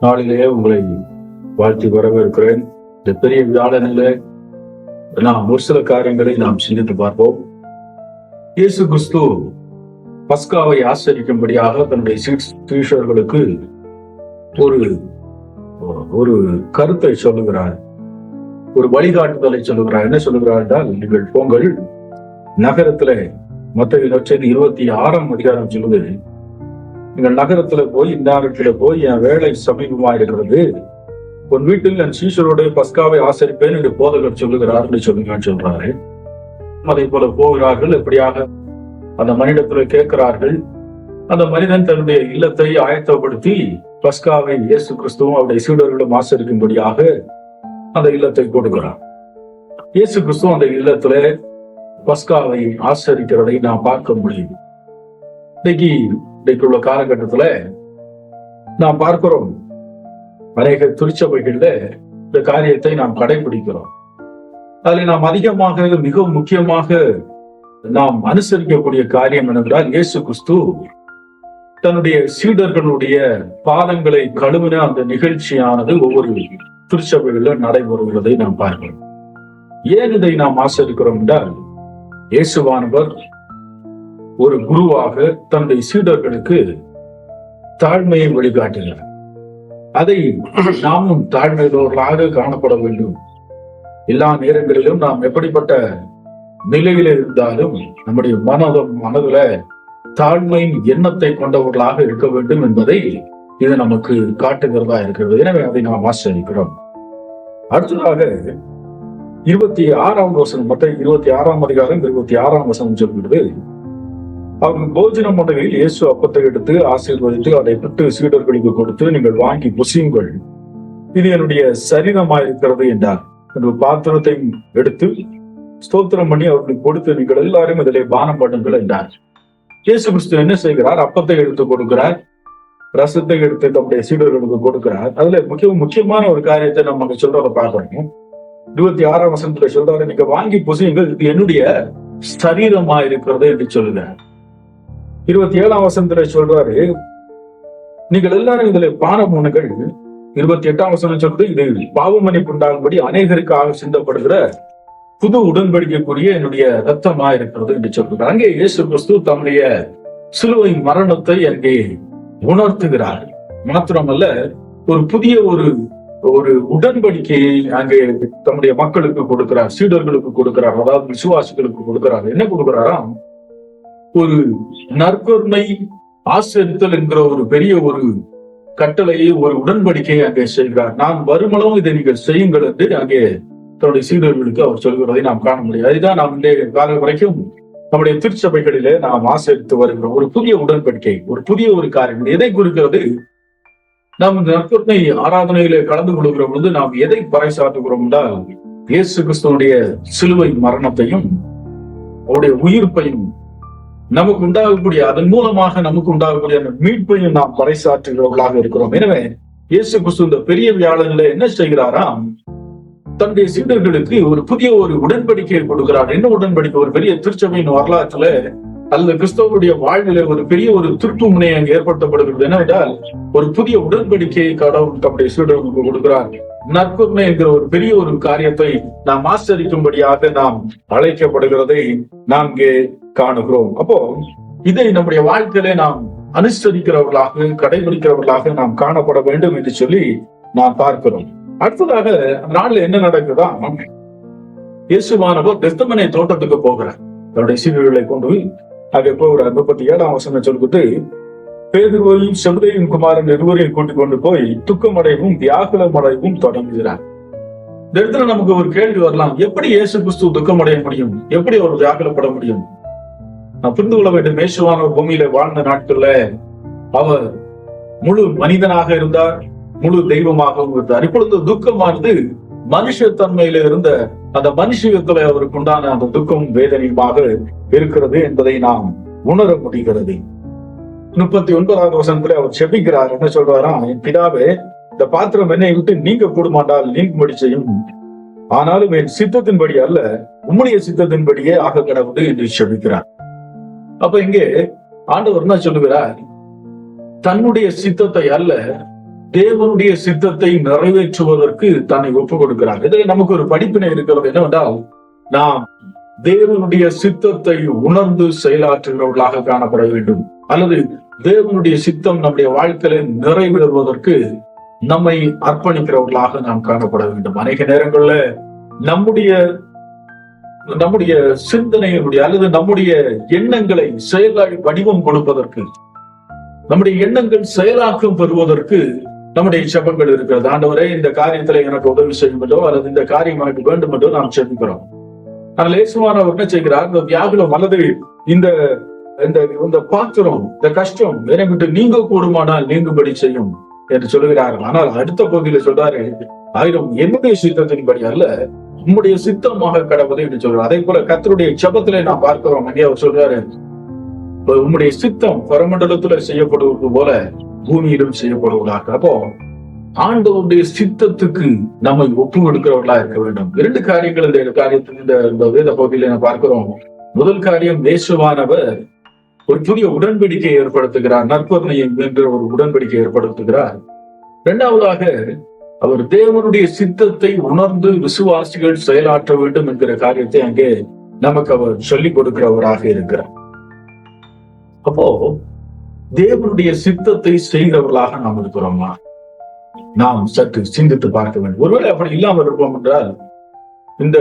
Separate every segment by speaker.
Speaker 1: நாளிலேயே உங்களை வாழ்த்தி வரவேற்கிறேன். இந்த பெரிய வியாழனில நாம் ஒரு சில காரியங்களை நாம் சிந்தித்து பார்ப்போம். இயேசு கிறிஸ்து பஸ்காவை ஆசரிக்கும்படியாக தன்னுடைய சீஷர்களுக்கு ஒரு ஒரு கருத்தை சொல்லுகிறார், ஒரு வழிகாட்டுதலை சொல்லுகிறார். என்ன சொல்லுகிறார் என்றால், நீங்கள் போங்கள் நகரத்துல, மத்தேயு நற்செய்தி 26ஆம் அதிகாரம் சொல்லுது, நீங்கள் நகரத்துல போய் இந்த இடத்துல போய் என் வேலை சமீபமா இருக்கிறது, உன் வீட்டில் என் சீஷரோட பஸ்காவை ஆசரிப்பேன் என்று போதகர் சொல்லுகிறார் என்று சொல்லுங்கன்னு சொல்றாரு. அதே போல போகிறார்கள். எப்படியாக அந்த மனிதத்துல கேட்கிறார்கள். அந்த மனிதன் தன்னுடைய இல்லத்தை ஆயத்தப்படுத்தி பஸ்காவை இயேசு கிறிஸ்துவும் அவருடைய சீடர்களும் ஆசரிக்கும்படியாக அந்த இல்லத்தை கொடுக்கிறார். இயேசு கிறிஸ்துவ அந்த இல்லத்துல பஸ்காவை ஆசரிக்கிறதை நாம் பார்க்க முடியும். இன்றைக்கு உள்ள காலகட்டத்துல நாம் பார்க்கிறோம், அநேக திருச்சபைகள்ல இந்த காரியத்தை நாம் கடைபிடிக்கிறோம். அதில் நாம் அதிகமாக மிகவும் முக்கியமாக நாம் அனுசரிக்கக்கூடிய காரியம் என்னென்றால், இயேசு கிறிஸ்து தன்னுடைய சீடர்களுடைய பாதங்களை கழுவின அந்த நிகழ்ச்சியானது ஒவ்வொரு திருச்சபைகளில் நடைபெறுகிறதை நாம் பார்க்கிறோம். ஏன் இதை நாம் ஆசரிக்கிறோம் என்றால், இயேசுவானவர் ஒரு குருவாக தன்னுடைய சீடர்களுக்கு தாழ்மையை வழிகாட்டினார். அதை நாமும் தாழ்மையுள்ளவர்களாக காணப்பட வேண்டும். எல்லா நேரங்களிலும் நாம் எப்படிப்பட்ட நிலையில இருந்தாலும் நம்முடைய மனதுல தாழ்மையின் எண்ணத்தை கொண்டவர்களாக இருக்க வேண்டும் என்பதை இது நமக்கு காட்டுகிறதா இருக்கிறது. எனவே அதை நாம் ஆசரிக்கிறோம். அடுத்ததாக 26ஆம் வசனம், மத்தேயு 26ஆம் அதிகாரம் 26ஆம் வசனம் சொல்கிறது, அவர்கள் போஜனம் பண்ணுகையில் இயேசு அப்பத்தை எடுத்து ஆசீர்வதித்து அதை பெற்று சீடர்களுக்கு கொடுத்து, நீங்கள் வாங்கி புசியுங்கள், இது என்னுடைய சரீரமாயிருக்கிறது என்றார். அந்த பாத்திரத்தை எடுத்து ஸ்தோத்திரம் பண்ணி அவர்களுக்கு கொடுத்து, நீங்கள் எல்லாரும் இதிலே பானம் பண்ணுங்கள் என்றார். இயேசு கிறிஸ்து என்ன செய்கிறார்? அப்பத்தை எடுத்து கொடுக்கிறார், ரசத்தை எடுத்து தம்முடைய சீடர்களுக்கு கொடுக்கிறார். அதுல முக்கியமான ஒரு காரியத்தை நம்ம சொல்றத பார்க்கணும். 26ஆம் வசனத்துல சொல்றாரு, நீங்க வாங்கி புசியுங்கள், இது என்னுடைய சரீரமா இருக்கிறது என்று சொல்லுகிறார். 27ஆம் வசனத்துல சொல்றாரு, நீங்கள் எல்லாரும் இதுல பானம் பண்ணுங்கள். 28ஆம் வசனம் சொல்றது, இது பாவ மன்னிப்பு உண்டாகும்படி அநேகருக்காக சிந்தப்படுகிற புது உடன்படிக்கைக்குரிய என்னுடைய ரத்தமா இருக்கிறது என்று சொல்றார். அங்கே இயேசு கிறிஸ்து தம்முடைய சிலுவை மரணத்தை அங்கே உணர்த்துகிறார். மாத்திரமல்ல, ஒரு புதிய ஒரு உடன்படிக்கையை அங்கே தம்முடைய மக்களுக்கு கொடுக்கிறார், சீடர்களுக்கு கொடுக்கிறார், அதாவது விசுவாசிகளுக்கு கொடுக்கிறார். என்ன கொடுக்கிறாராம்? ஒரு நற்கருணை ஆசரித்தல் என்கிற ஒரு பெரிய ஒரு கட்டளையை, ஒரு உடன்படிக்கையை அங்கே செய்கிறார். நான் வருமளவும் இதை நீங்கள் செய்யுங்கள் என்று அங்கே தன்னுடைய சீடர்களுக்கு அவர் சொல்கிறதை நாம் காண முடியும். அதுதான் நாம் இன்றைய காலம் வரைக்கும் நம்முடைய திருச்சபைகளிலே நாம் ஆசரித்து வருகிறோம். ஒரு புதிய உடன்படிக்கை, ஒரு புதிய ஒரு காரியம். எதை குறிக்கிறது? நாம் இந்த நற்கருணை ஆராதனையிலே கலந்து கொள்கிற பொழுது நாம் எதை பறைசாற்றுகிறோம் என்றால், இயேசு கிறிஸ்துவனுடைய சிலுவை மரணத்தையும் அவருடைய உயிர்ப்பையும், நமக்கு உண்டாகக்கூடிய அதன் மூலமாக நமக்கு உண்டாகக்கூடிய அந்த மீட்பையும் நாம் பறைசாற்றுகிறவர்களாக இருக்கிறோம். எனவே இயேசு கிறிஸ்து இந்த பெரிய வியாழனில என்ன செய்கிறாராம்? தன்னுடைய சீடர்களுக்கு ஒரு புதிய ஒரு உடன்படிக்கையை கொடுக்கிறார். என்ன உடன்படிக்கை? ஒரு பெரிய திருச்சபையின் வரலாற்றுல அல்லது கிறிஸ்தவருடைய வாழ்வில ஒரு பெரிய ஒரு திருப்பு முனை அங்கு ஏற்படுத்தப்படுகிறது. என்னவென்றால், ஒரு புதிய உடன்படிக்கையை கடவுள் தம்முடைய சீடர்களுக்கு கொடுக்கிறார். நற்கருணை என்கிற ஒரு பெரிய ஒரு காரியத்தை நாம் ஆசரிக்கும்படியாக நாம் அழைக்கப்படுகிறதை நாம் இங்கே காணுகிறோம். அப்போ இதை நம்முடைய வாழ்க்கையிலே நாம் அனுசரிக்கிறவர்களாக, கடைபிடிக்கிறவர்களாக நாம் காணப்பட வேண்டும் என்று சொல்லி நாம் பார்க்கிறோம். அடுத்ததாக நாள்ல என்ன நடக்குதா? இயேசுவானவர் கெத்செமனே தோட்டத்துக்கு போகிறார். தன்னுடைய சீடர்களை கொண்டு போய் அங்கே போகிறார். 37ஆம் வசனம் சொல்வது, பேதுருவையும் செபதேயுவின் குமாரன் இருவரையும் கூட்டிக் கொண்டு போய் துக்கமடையவும் வியாகுலமடையவும் தொடங்குகிறார். இந்த இடத்துல நமக்கு ஒரு கேள்வி வரலாம், எப்படி இயேசு கிறிஸ்து துக்கமடைய முடியும்? எப்படி அவர் வியாகுலப்பட முடியும்? நான் புரிந்து கொள்ள வேண்டும், இயேசுவானவர் பூமியில வாழ்ந்த நாட்கள்ல அவர் முழு மனிதனாக இருந்தார், முழு தெய்வமாகவும் இருந்தார். இப்பொழுது துக்கமானது மனுஷ தன்மையில இருந்த அந்த மனுஷத்துல அவருக்கு உண்டான அந்த துக்கம் வேதனையுமாக இருக்கிறது என்பதை நாம் உணர முடிகிறது. 39ஆவது வசனத்துல அவர் செபிக்கிறார். என்ன சொல்றாராம்? என் பிதாவே, இந்த பாத்திரம் என்னை விட்டு நீங்க கூடுமாட்டால் நீங்கும்படி செய்யும், ஆனாலும் என் சித்தத்தின்படி அல்ல, உம்முடைய சித்தத்தின்படியே ஆக கடவுது என்று செபிக்கிறார். அப்ப இங்கே ஆண்டவர் என்ன சொல்லுகிறார்? தன்னுடைய சித்தத்தை அல்ல, தேவனுடைய சித்தத்தை நிறைவேற்றுவதற்கு தன்னை ஒப்புக் கொடுக்கிறார். இதில் நமக்கு ஒரு படிப்பினை இருக்கிறது என்னவென்றால், நாம் தேவனுடைய சித்தத்தை உணர்ந்து செயலாற்றுகிறவர்களாக காணப்பட வேண்டும். அல்லது தேவனுடைய சித்தம் நம்முடைய வாழ்க்கையில நிறைவேறுவதற்கு நம்மை அர்ப்பணிக்கிறவர்களாக நாம் காணப்பட வேண்டும். அநேக நேரங்கள்ல நம்முடைய சிந்தனையினுடைய அல்லது நம்முடைய எண்ணங்களை செயலாக வடிவம் கொடுப்பதற்கு, நம்முடைய எண்ணங்கள் செயலாக்கம் பெறுவதற்கு நம்முடைய ஜெபங்கள் இருக்கிறது. ஆண்டவரே, இந்த காரியத்துல எனக்கு உதவி செய்யும் என்றோ அல்லது இந்த காரியம் எனக்கு வேண்டும் என்றோ நாம் ஜெபிக்கிறோம். ஆனால் இயேசுவானவர் என்ன செய்கிறார்? இந்த வியாகுலம் அல்லது இந்த பாத்திரம், இந்த கஷ்டம் என்னை விட்டு நீங்க கூடுமானால் நீங்கும்படி செய்யும் என்று சொல்லுகிறார்கள். ஆனால் அடுத்த பகுதியில சொல்றாரு, ஆயிரம் என்னுடைய சித்தத்தின்படி அல்ல, உம்முடைய சித்தமாக கடவுளை என்று சொல்றாரு. அதே போல கர்த்தருடைய ஜெபத்திலே நாம் பார்க்கிறோம். அங்கே அவர் சொல்றாரு, உம்முடைய சித்தம் பரமண்டலத்துல செய்யப்படுவது போல பூமியிலும் செய்யப்படுவதாக. அப்போ ஆண்டவருடைய சித்தத்துக்கு நம்மை ஒப்பு கொடுக்கிறவர்களா இருக்க வேண்டும். இரண்டு காரியங்கள் இந்த காரியத்தில் இந்த வேத பகுதியில நாம் பார்க்கிறோம். முதல் காரியம், இயேசுவானவர் ஒரு புதிய உடன்படிக்கையை ஏற்படுத்துகிறார், நற்பொருளையும் என்ற ஒரு உடன்படிக்கை ஏற்படுத்துகிறார். இரண்டாவதாக, அவர் தேவனுடைய சித்தத்தை உணர்ந்து விசுவாசிகள் செயலாற்ற வேண்டும் என்கிற காரியத்தை அங்கே நமக்கு அவர் சொல்லிக் கொடுக்கிறவராக இருக்கிறார். அப்போ தேவனுடைய சித்தத்தை செய்கிறவர்களாக நாம் இருக்கிறோமா? நாம் சற்று சிந்தித்து பார்க்க வேண்டும். ஒருவேளை அப்படி இல்லாமல் இருப்போம் என்றால், இந்த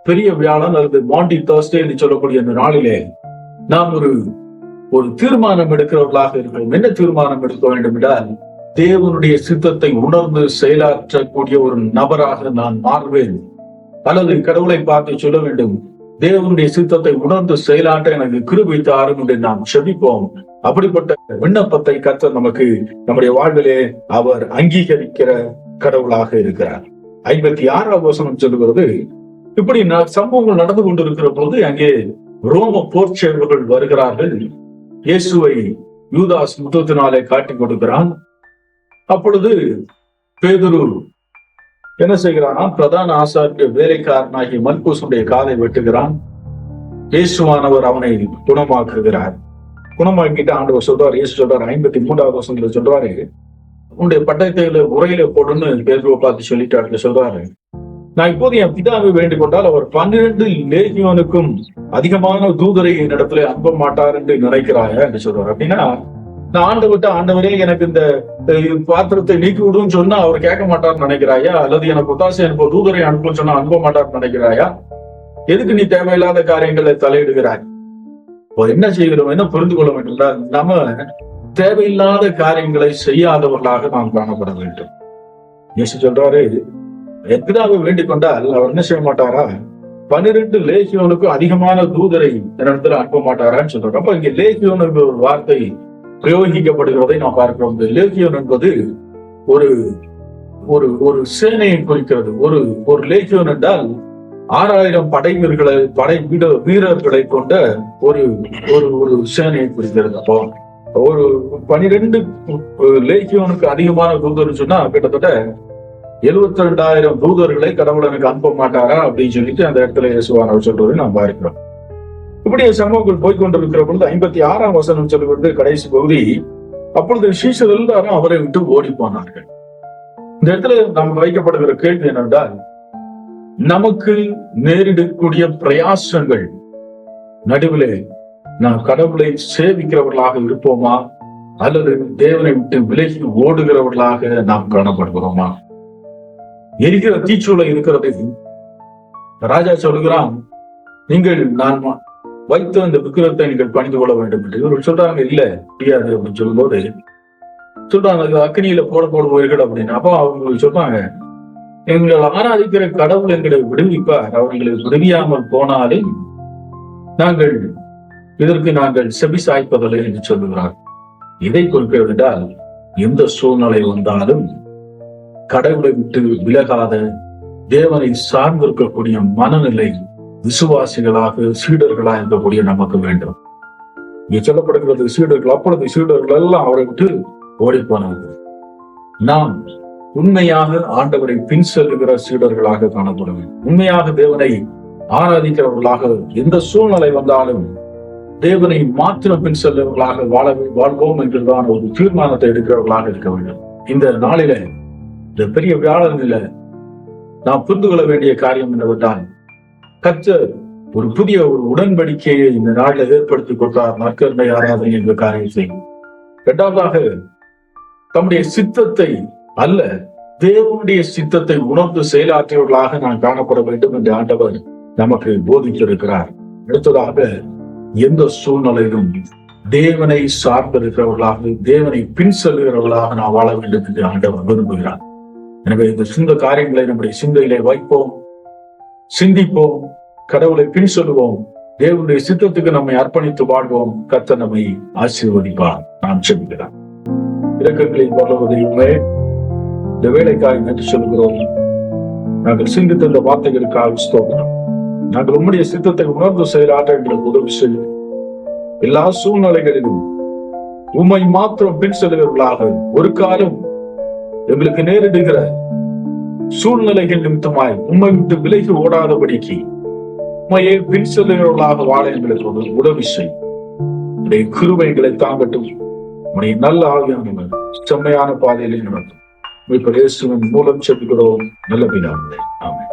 Speaker 1: பெரிய வியாழன் அல்லது மாண்டி தர்ஸ்டே என்று சொல்லக்கூடிய இந்த நாளிலே நாம் ஒரு தீர்மானம் எடுக்கிறவர்களாக இருக்கிறோம். என்ன தீர்மானம் எடுக்க வேண்டும் என்றால், தேவனுடைய சித்தத்தை உணர்ந்து செயலாற்றக்கூடிய ஒரு நபராக நான் மாறுவேன். அல்லது கடவுளை பார்த்து சொல்ல வேண்டும், தேவனுடைய சித்தத்தை உணர்ந்து செயலாற்ற எனக்கு கிருபை தாரும் என்று நாம் செபிப்போம். அப்படிப்பட்ட விண்ணப்பத்தை கர்த்தர் நமக்கு நம்முடைய வாழ்விலே அவர் அங்கீகரிக்கிற கடவுளாக இருக்கிறார். 56ஆம் வசனம் சொல்லுகிறது, இப்படி சம்பவங்கள் நடந்து கொண்டிருக்கிற போது அங்கே ரோம போர் சேவர்கள் வருகிறார்கள். இயேசுவை யூதாஸ் முத்தத்தினாலே காட்டிக் கொடுக்கிறான். அப்பொழுது பேதுரு என்ன செய்கிறானா, பிரதான ஆசாரிய வேலைக்காரனாகிய மல்கூசுடைய காதை வெட்டுகிறான். இயேசுவானவர் அவனை குணமாக்குகிறார். குணமாக்கிட்டு ஆண்டவர் சொல்றாரு, இயேசு சொல்றாரு, 53ஆவது வசனத்துல சொல்றாரு, உன்னுடைய பட்டயத்தையில உரையில போடுன்னு பேதுருவை பார்த்து சொல்லிட்டாரு. சொல்றாரு, நான் இப்போது என் பிதாவை வேண்டிக் கொண்டால் அவர் 12 லேகியோனுக்கும் அதிகமான தூதரை என்னிடத்துல அனுப்ப மாட்டார் என்று நினைக்கிறாயா என்று சொல்றாரு. அப்படின்னா, நான் ஆண்டவரே எனக்கு இந்த பாத்திரத்தை நீக்கி விடுன்னு சொன்னா அவர் கேட்க மாட்டார்னு நினைக்கிறாயா? அல்லது எனக்கு ஒத்தாசை அனுப்ப தூதரை அனுப்புன்னு சொன்னா அனுப்ப மாட்டார்னு நினைக்கிறாயா? எதுக்கு நீ தேவையில்லாத காரியங்களை தலையிடுகிறாய்? என்ன செய்கிறோம், என்ன புரிந்து கொள்ள வேண்டும், நம்ம தேவையில்லாத காரியங்களை செய்யாதவர்களாக நாம் காணப்பட வேண்டும். இயேசு சொல்றாரு, எத்ராவை வேண்டிக் கொண்டால் அவர் என்ன செய்ய மாட்டாரா? 12 லேகியோனுக்கு அதிகமான தூதரை இடத்துல அனுப்ப மாட்டாரான்னு சொல்றாரு. அப்ப இங்க லேகியோன் என்ற ஒரு வார்த்தை பிரயோகிக்கப்படுகிறதை நாம் பார்க்கிறோம். லேகியோன் என்பது ஒரு ஒரு ஒரு சேனையை குறிக்கிறது. ஒரு லேகியோன் என்றால் 6000 படை வீரர்களை கொண்ட ஒரு ஒரு சேனையை குறிக்கிறது. அப்போ ஒரு 12 லேகியோனுக்கு அதிகமான தூதர் சொன்னா கிட்டத்தட்ட 72,000 தூதர்களை கடவுள் எனக்கு அனுப்ப மாட்டாரா அப்படின்னு சொல்லிட்டு அந்த இடத்துல இயேசுவானவர் சொல்றதை நாம் பார்க்கிறோம். இப்படி சம்பவங்கள் போய்கொண்டிருக்கிற பொழுது 56ஆம் வசனம் சொல்லுவது கடைசி பகுதி, அப்பொழுது சீஷர் எல்லாரும் அவரை விட்டு ஓடி போனார்கள். இந்த இடத்துல நமக்கு வைக்கப்படுகிற கேள்வி என்னென்றால், நமக்கு நேரிடக்கூடிய பிரயாசங்கள் நடுவிலே நாம் கடவுளை சேவிக்கிறவர்களாக இருப்போமா, அல்லது தேவனை விட்டு விலகி ஓடுகிறவர்களாக நாம் காணப்படுகிறோமா? எரிகிற தீச்சூளை இருக்கிறது. ராஜா சொல்லுகிறான், நீங்கள் நான் வைத்த அந்த விக்கிரத்தை நீங்கள் பணிந்து கொள்ள வேண்டும் என்று. இவர்கள் சொல்றாங்க, இல்ல முடியாது அப்படின்னு சொல்லும்போது சொல்றாங்க, அக்னியில போடுவீர்கள் அப்படின்னு. அப்போ அவங்க சொல்றாங்க, எங்கள் ஆராதிக்கிற கடவுள் எங்களை விடுவிப்பார், அவர்களை விடுவியாமல் போனாலும் இதற்கு நாங்கள் செவி சாய்ப்பதில்லை என்று சொல்லுகிறார். இதை குறிக்கிறது என்றால், எந்த சூழ்நிலை வந்தாலும் கடவுளை விட்டு விலகாத தேவனை சார்ந்திருக்கக்கூடிய மனநிலை விசுவாசிகளாக சீடர்களாக இருக்கக்கூடிய நமக்கு வேண்டும். இங்கே சொல்லப்படுகிறது சீடர்கள், அப்பொழுது சீடர்கள் எல்லாம் அவரை விட்டு ஓடி போனார்கள். நாம் உண்மையாக ஆண்டவரை பின் செல்லுகிற சீடர்களாக காணப்பட வேண்டும். உண்மையாக தேவனை ஆராதிக்கிறவர்களாக எந்த சூழ்நிலை வந்தாலும் தேவனை மாத்திரம் பின் செல்லுவர்களாக வாழ்வோம் என்றுதான் ஒரு தீர்மானத்தை எடுக்கிறவர்களாக இருக்க வேண்டும். இந்த நாளில, இந்த பெரிய வியாழனில நாம் புரிந்து கொள்ள வேண்டிய காரியம் என்னவென்றால், கர்த்தர் ஒரு புதிய உடன்படிக்கையை இந்த நாளில் ஏற்படுத்திக் கொண்டார். நற்கருணை ஆராதனை என்ற காரியத்தை. இரண்டாவதாக, தம்முடைய சித்தத்தை அல்ல, தேவனுடைய சித்தத்தை உணர்ந்து செயலாற்றியவர்களாக நான் காணப்பட வேண்டும் என்று ஆண்டவர் நமக்கு போதித்திருக்கிறார். அடுத்ததாக, எந்த சூழ்நிலையிலும் தேவனை சார்ந்திருக்கிறவர்களாக, தேவனை பின் செல்கிறவர்களாக நாம் வாழ வேண்டும் என்று ஆண்டவர் விரும்புகிறார். எனவே இந்த சிந்த காரியங்களை நம்முடைய சிந்தையிலே வைப்போம், சிந்திப்போம், கடவுளை பின் சொல்லுவோம், தேவனுடைய சித்தத்துக்கு நம்மை அர்ப்பணித்து வாழ்வோம். கர்த்தர் நம்மை ஆசீர்வதிப்பார். நாம் செல்கிறோம். இரக்கங்களின் பரலோகமே, இந்த வேலைக்காக நன்றி சொல்கிறோம். நாங்கள் சிந்தித்த இந்த வார்த்தைகளுக்காக ஸ்தோத்திரம். நாங்கள் உம்முடைய சித்தத்தை உணர்ந்து செயலாற்ற எங்களுக்கு உதவி செய்யும். எல்லா சூழ்நிலைகளிலும் உம்மை மாத்திரம் பின் செல்கிறவர்களாக, ஒரு காலம் எங்களுக்கு நேரிடுகிற சூழ்நிலைகள் நிமித்தமாய் உம்மை விட்டு விலகி ஓடாதபடிக்கு உம்மையே பின் செல்கிறவர்களாக வாழ எங்களுக்கு உதவி செய்யும். உடைய கிருபைகளை தாங்கட்டும். உடைய நல்ல ஆவியானவர் செம்மையான பாதையிலே நடத்தும். இயேசுவின் மூலம் செல்கிறோம் நல்ல பிதாவே. ஆமென்.